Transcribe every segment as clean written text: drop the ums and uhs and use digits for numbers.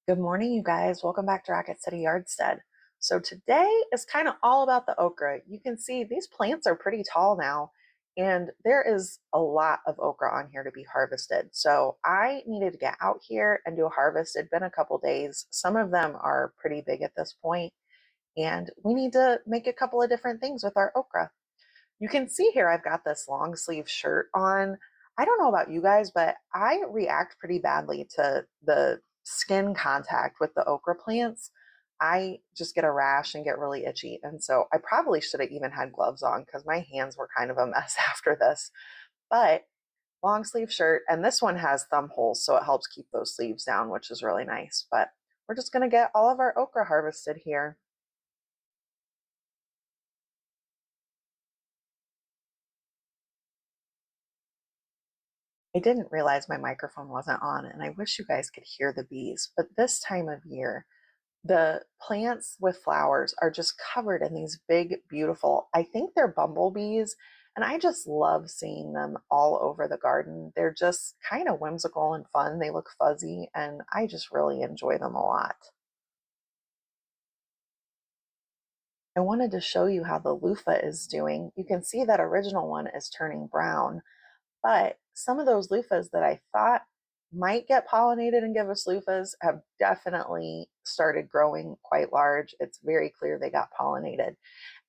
Good morning, you guys. Welcome back to Rocket City Yardstead. So today is kind of all about the okra. You can see these plants are pretty tall now, and there is a lot of okra on here to be harvested. So I needed to get out here and do a harvest. It'd been a couple days. Some of them are pretty big at this point, and we need to make a couple of different things with our okra. You can see here I've got this long sleeve shirt on. I don't know about you guys, but I react pretty badly to the skin contact with the okra plants. I just get a rash and get really itchy. And so I probably should have even had gloves on because my hands were kind of a mess after this. But long sleeve shirt, and this one has thumb holes, so it helps keep those sleeves down, which is really nice. But we're just going to get all of our okra harvested here. I didn't realize my microphone wasn't on, and I wish you guys could hear the bees. But this time of year, the plants with flowers are just covered in these big, beautiful, I think they're bumblebees. And I just love seeing them all over the garden. They're just kind of whimsical and fun. They look fuzzy, and I just really enjoy them a lot. I wanted to show you how the loofah is doing. You can see that original one is turning brown. But some of those loofahs that I thought might get pollinated and give us loofahs have definitely started growing quite large. It's very clear they got pollinated.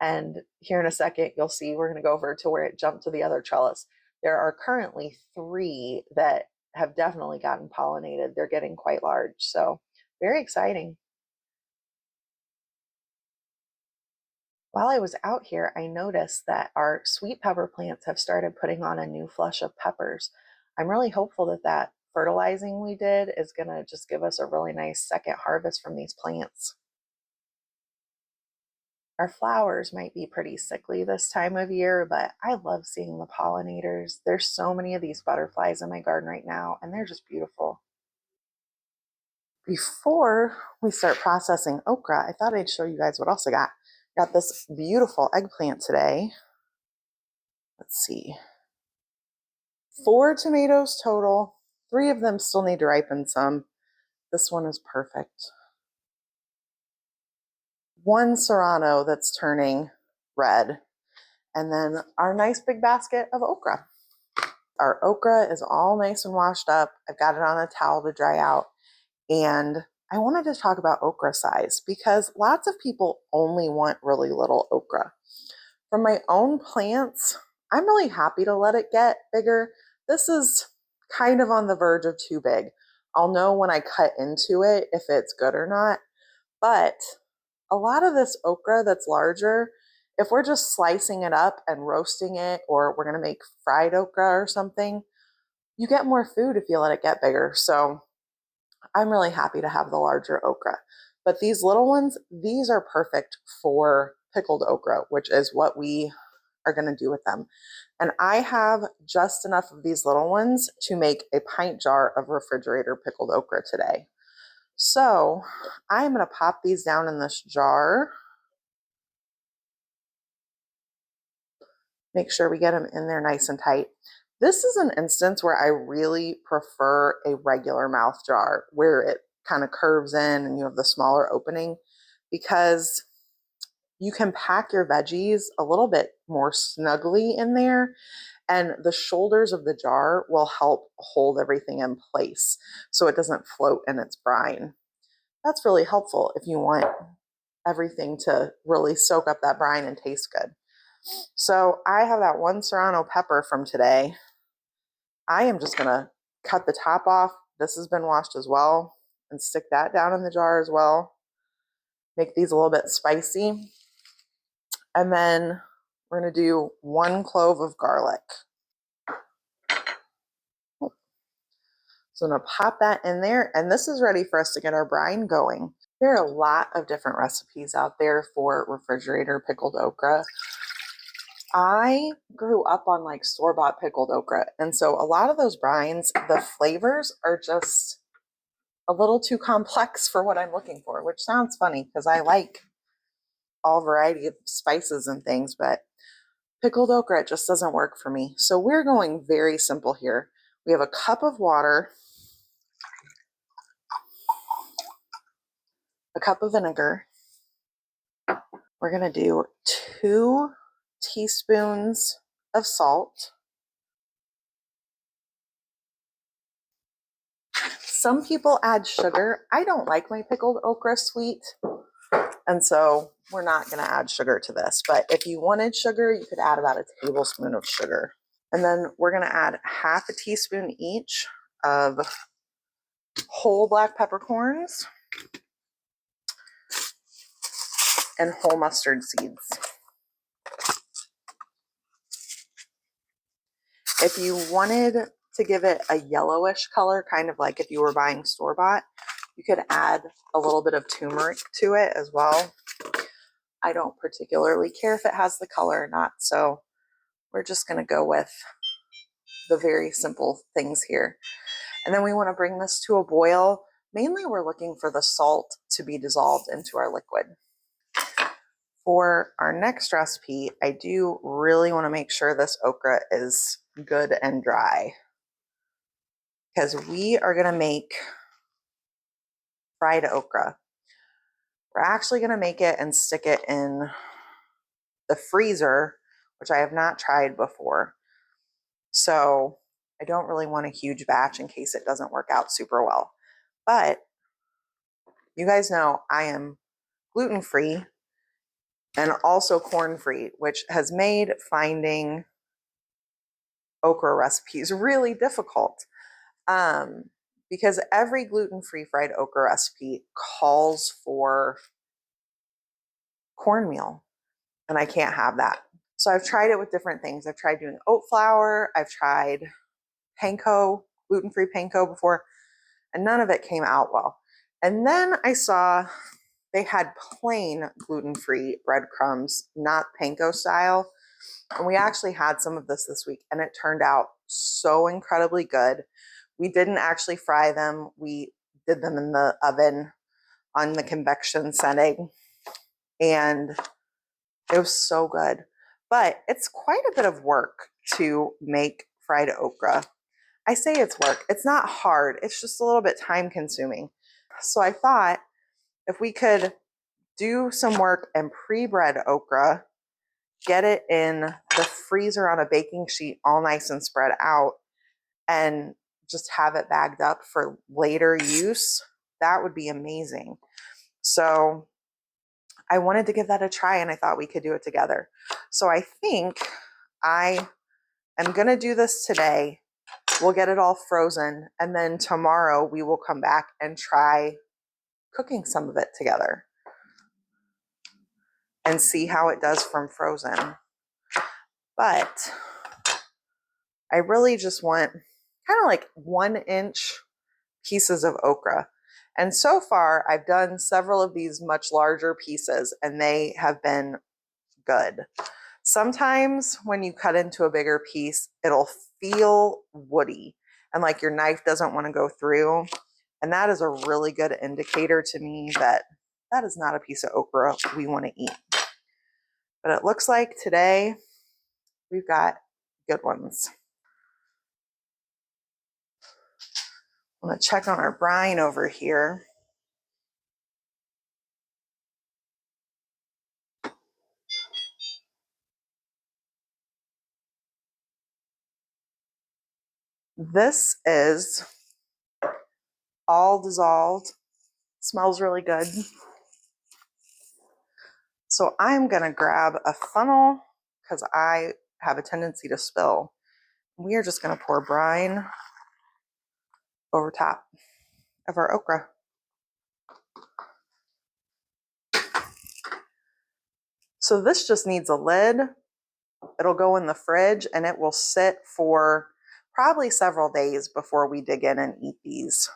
And here in a second, you'll see we're going to go over to where it jumped to the other trellis. There are currently 3 that have definitely gotten pollinated. They're getting quite large. So very exciting. While I was out here, I noticed that our sweet pepper plants have started putting on a new flush of peppers. I'm really hopeful that that fertilizing we did is going to just give us a really nice second harvest from these plants. Our flowers might be pretty sickly this time of year, but I love seeing the pollinators. There's so many of these butterflies in my garden right now, and they're just beautiful. Before we start processing okra, I thought I'd show you guys what else I got. Got this beautiful eggplant today. Let's see. 4 tomatoes total. 3 of them still need to ripen some. This one is perfect. 1 serrano that's turning red. And then our nice big basket of okra. Our okra is all nice and washed up. I've got it on a towel to dry out. And I wanted to talk about okra size because lots of people only want really little okra. From my own plants, I'm really happy to let it get bigger. This is kind of on the verge of too big. I'll know when I cut into it if it's good or not. But a lot of this okra that's larger, if we're just slicing it up and roasting it, or we're going to make fried okra or something, you get more food if you let it get bigger. So I'm really happy to have the larger okra. But these little ones, these are perfect for pickled okra, which is what we are going to do with them. And I have just enough of these little ones to make a pint jar of refrigerator pickled okra today. So I'm going to pop these down in this jar. Make sure we get them in there nice and tight. This is an instance where I really prefer a regular mouth jar where it kind of curves in and you have the smaller opening, because you can pack your veggies a little bit more snugly in there, and the shoulders of the jar will help hold everything in place so it doesn't float in its brine. That's really helpful if you want everything to really soak up that brine and taste good. So I have that 1 serrano pepper from today. I am just going to cut the top off. This has been washed as well, and stick that down in the jar as well. Make these a little bit spicy. And then we're going to do 1 clove of garlic. So I'm going to pop that in there, and this is ready for us to get our brine going. There are a lot of different recipes out there for refrigerator pickled okra. I grew up on like store-bought pickled okra, and so a lot of those brines, the flavors are just a little too complex for what I'm looking for, which sounds funny because I like all variety of spices and things, but pickled okra, it just doesn't work for me. So we're going very simple here. We have a cup of water. a cup of vinegar. We're going to do 2 teaspoons of salt. Some people add sugar. I don't like my pickled okra sweet, and so we're not going to add sugar to this. But if you wanted sugar, you could add about a tablespoon of sugar. And then we're going to add half a teaspoon each of whole black peppercorns and whole mustard seeds. If you wanted to give it a yellowish color, kind of like if you were buying store-bought, you could add a little bit of turmeric to it as well. I don't particularly care if it has the color or not, so we're just going to go with the very simple things here. And then we want to bring this to a boil. Mainly we're looking for the salt to be dissolved into our liquid. For our next recipe, I do really want to make sure this okra is good and dry, because we are going to make fried okra. We're actually going to make it and stick it in the freezer, which I have not tried before. So I don't really want a huge batch in case it doesn't work out super well. But you guys know I am gluten-free and also corn-free, which has made finding okra recipes really difficult. Because every gluten-free fried okra recipe calls for cornmeal, and I can't have that. So I've tried it with different things. I've tried doing oat flour. I've tried panko, gluten-free panko before, and none of it came out well. And then I saw they had plain gluten-free breadcrumbs, not panko style. And we actually had some of this week, and it turned out so incredibly good. We didn't actually fry them. We did them in the oven on the convection setting, and it was so good. But it's quite a bit of work to make fried okra. I say it's work. It's not hard. It's just a little bit time consuming. So I thought if we could do some work and pre-bread okra, get it in the freezer on a baking sheet all nice and spread out, and just have it bagged up for later use, that would be amazing. So I wanted to give that a try, and I thought we could do it together. So I think I am going to do this today. We'll get it all frozen, and then tomorrow we will come back and try cooking some of it together and see how it does from frozen. But I really just want kind of like 1-inch pieces of okra. And so far, I've done several of these much larger pieces, and they have been good. Sometimes when you cut into a bigger piece, it'll feel woody and like your knife doesn't want to go through. And that is a really good indicator to me that that is not a piece of okra we want to eat. But it looks like today we've got good ones. I'm going to check on our brine over here. This is all dissolved. Smells really good. So I'm going to grab a funnel because I have a tendency to spill. We are just going to pour brine over top of our okra. So this just needs a lid. It'll go in the fridge and it will sit for probably several days before we dig in and eat these.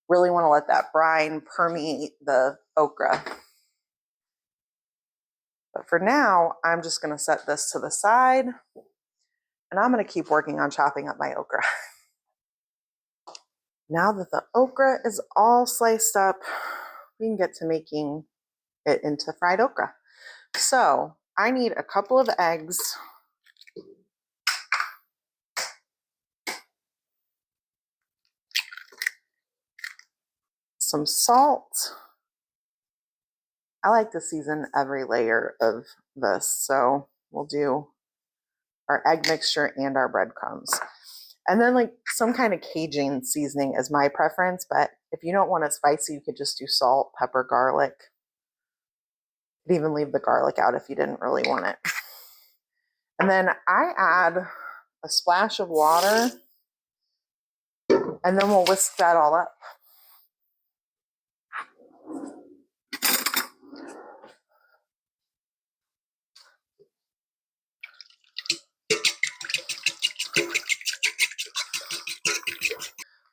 Really want to let that brine permeate the okra. But for now, I'm just going to set this to the side, and I'm going to keep working on chopping up my okra. Now that the okra is all sliced up, we can get to making it into fried okra. So I need a couple of eggs, some salt, I like to season every layer of this. So we'll do our egg mixture and our breadcrumbs. And then like some kind of Cajun seasoning is my preference, but if you don't want it spicy, you could just do salt, pepper, garlic. You could even leave the garlic out if you didn't really want it. And then I add a splash of water, and then we'll whisk that all up.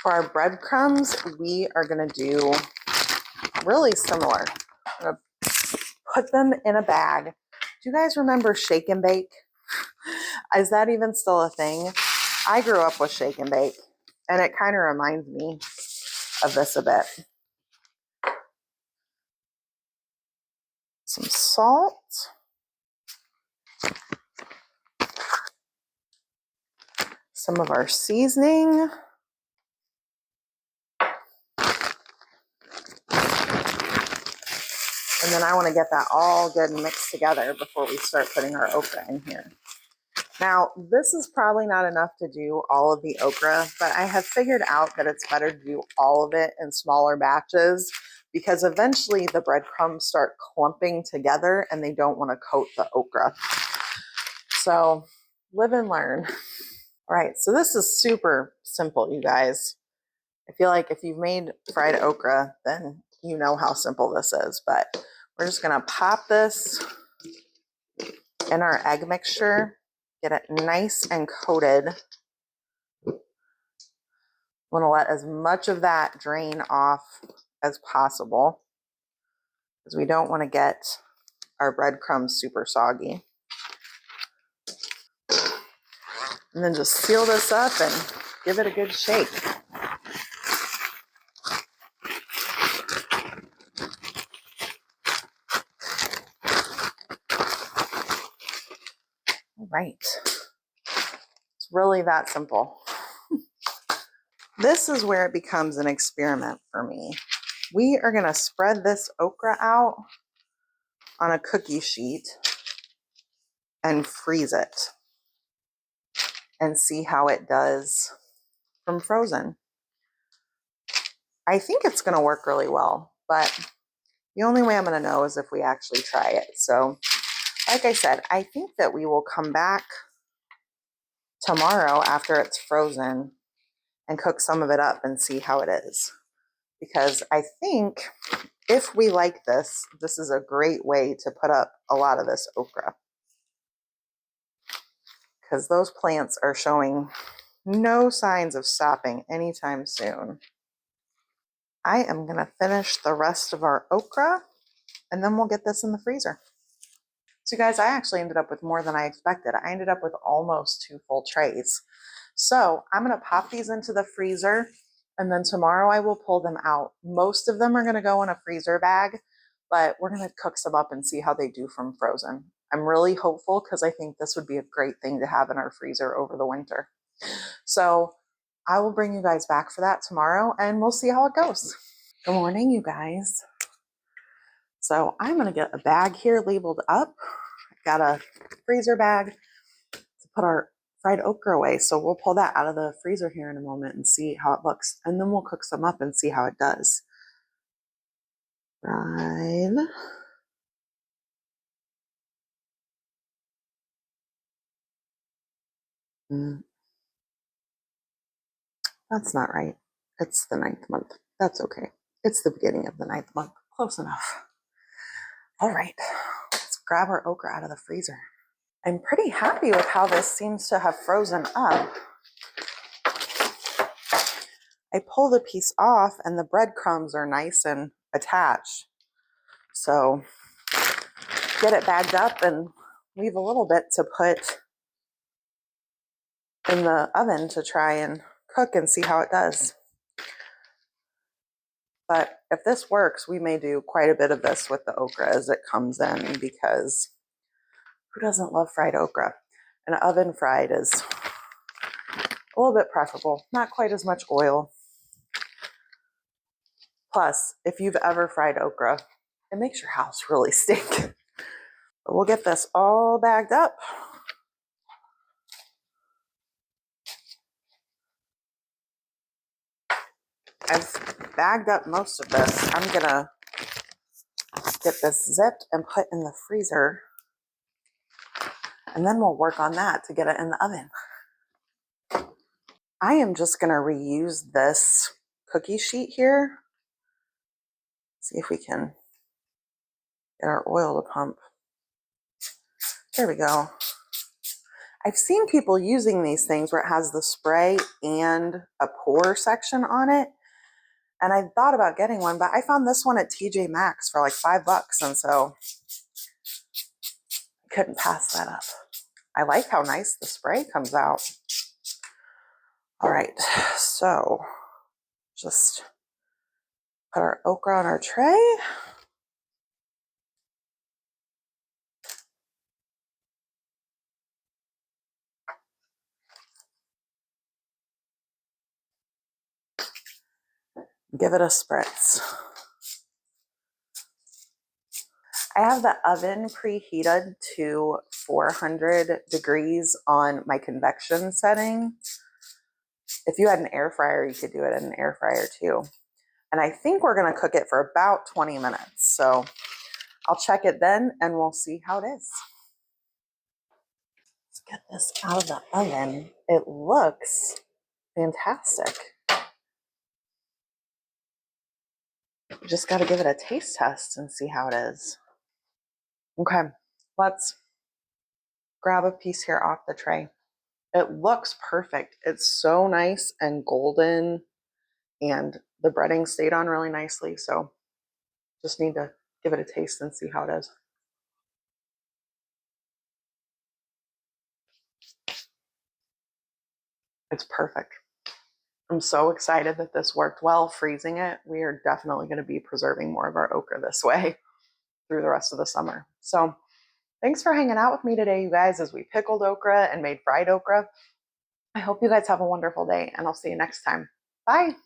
For our breadcrumbs, we are going to do really similar. I'm going to put them in a bag. Do you guys remember shake and bake? Is that even still a thing? I grew up with shake and bake, and it kind of reminds me of this a bit. Some salt. Some of our seasoning. And then I want to get that all good and mixed together before we start putting our okra in here. Now, this is probably not enough to do all of the okra, but I have figured out that it's better to do all of it in smaller batches because eventually the breadcrumbs start clumping together and they don't want to coat the okra. So live and learn. All right, so this is super simple, you guys. I feel like if you've made fried okra, then you know how simple this is, but we're just gonna pop this in our egg mixture, get it nice and coated. Want to let as much of that drain off as possible because we don't want to get our breadcrumbs super soggy. And then just seal this up and give it a good shake. All right. It's really that simple. This is where it becomes an experiment for me. We are going to spread this okra out on a cookie sheet and freeze it and see how it does from frozen. I think it's going to work really well, but the only way I'm going to know is if we actually try it. So, like I said, I think that we will come back tomorrow after it's frozen and cook some of it up and see how it is. Because I think if we like this, this is a great way to put up a lot of this okra. Because those plants are showing no signs of stopping anytime soon. I am going to finish the rest of our okra and then we'll get this in the freezer. So guys, I actually ended up with more than I expected. I ended up with almost 2 full trays. So I'm going to pop these into the freezer and then tomorrow I will pull them out. Most of them are going to go in a freezer bag, but we're going to cook some up and see how they do from frozen. I'm really hopeful because I think this would be a great thing to have in our freezer over the winter. So I will bring you guys back for that tomorrow and we'll see how it goes. Good morning, you guys. So I'm going to get a bag here labeled up. I've got a freezer bag to put our fried okra away. So we'll pull that out of the freezer here in a moment and see how it looks. And then we'll cook some up and see how it does. Right. That's not right. It's the 9th month. That's okay. It's the beginning of the 9th month. Close enough. All right. Let's grab our okra out of the freezer. I'm pretty happy with how this seems to have frozen up. I pull the piece off and the breadcrumbs are nice and attached. So get it bagged up and leave a little bit to put in the oven to try and cook and see how it does. But if this works, we may do quite a bit of this with the okra as it comes in because who doesn't love fried okra? And oven fried is a little bit preferable, not quite as much oil. Plus, if you've ever fried okra, It makes your house really stink. But we'll get this all bagged up. I've bagged up most of this. I'm gonna get this zipped and put in the freezer, and then we'll work on that to get it in the oven. I am just gonna reuse this cookie sheet here. See if we can get our oil to pump. There we go. I've seen people using these things where it has the spray and a pour section on it. And I thought about getting one, but I found this one at TJ Maxx for like $5. And so I couldn't pass that up. I like how nice the spray comes out. All right, so just put our okra on our tray. Give it a spritz. I have the oven preheated to 400 degrees on my convection setting. If you had an air fryer, you could do it in an air fryer too. And I think we're gonna cook it for about 20 minutes. So I'll check it then and we'll see how it is. Let's get this out of the oven. It looks fantastic. You just gotta give it a taste test and see how it is. Okay, let's grab a piece here off the tray. It looks perfect. It's so nice and golden, and the breading stayed on really nicely. So just need to give it a taste and see how it is. It's perfect. I'm so excited that this worked well freezing it. We are definitely going to be preserving more of our okra this way through the rest of the summer. So thanks for hanging out with me today, you guys, as we pickled okra and made fried okra. I hope you guys have a wonderful day, and I'll see you next time. Bye.